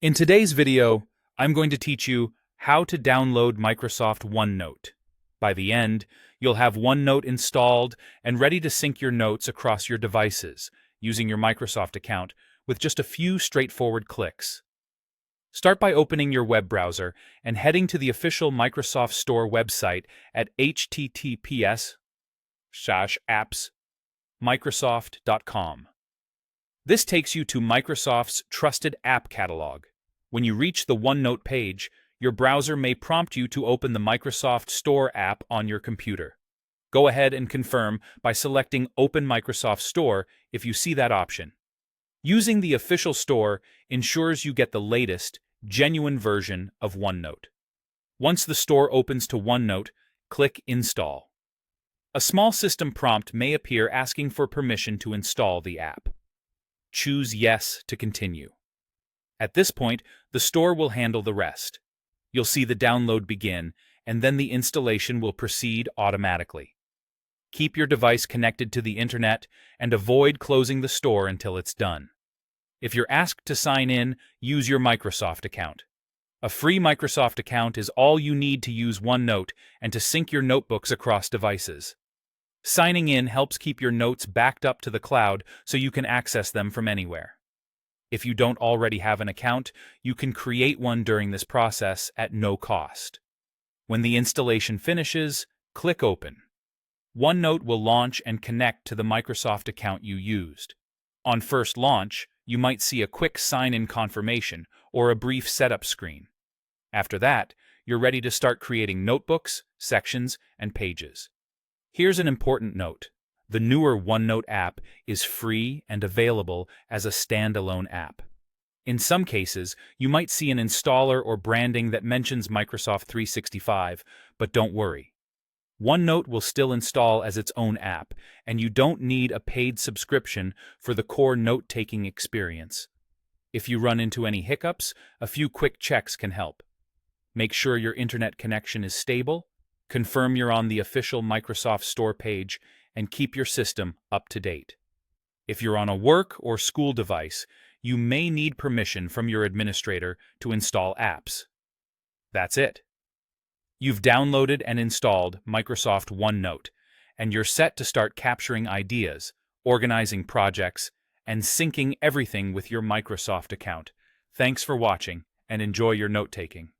In today's video, I'm going to teach you how to download Microsoft OneNote. By the end, you'll have OneNote installed and ready to sync your notes across your devices using your Microsoft account with just a few straightforward clicks. Start by opening your web browser and heading to the official Microsoft Store website at https://apps.microsoft.com. This takes you to Microsoft's trusted app catalog. When you reach the OneNote page, your browser may prompt you to open the Microsoft Store app on your computer. Go ahead and confirm by selecting Open Microsoft Store if you see that option. Using the official store ensures you get the latest, genuine version of OneNote. Once the store opens to OneNote, click Install. A small system prompt may appear asking for permission to install the app. Choose Yes to continue. At this point, the store will handle the rest. You'll see the download begin, and then the installation will proceed automatically. Keep your device connected to the internet and avoid closing the store until it's done. If you're asked to sign in, use your Microsoft account. A free Microsoft account is all you need to use OneNote and to sync your notebooks across devices. Signing in helps keep your notes backed up to the cloud so you can access them from anywhere. If you don't already have an account, you can create one during this process at no cost. When the installation finishes, click Open. OneNote will launch and connect to the Microsoft account you used. On first launch, you might see a quick sign-in confirmation or a brief setup screen. After that, you're ready to start creating notebooks, sections, and pages. Here's an important note. The newer OneNote app is free and available as a standalone app. In some cases, you might see an installer or branding that mentions Microsoft 365, but don't worry. OneNote will still install as its own app, and you don't need a paid subscription for the core note-taking experience. If you run into any hiccups, a few quick checks can help. Make sure your internet connection is stable, confirm you're on the official Microsoft Store page, and keep your system up to date. If you're on a work or school device, you may need permission from your administrator to install apps. That's it. You've downloaded and installed Microsoft OneNote, and you're set to start capturing ideas, organizing projects, and syncing everything with your Microsoft account. Thanks for watching, and enjoy your note-taking.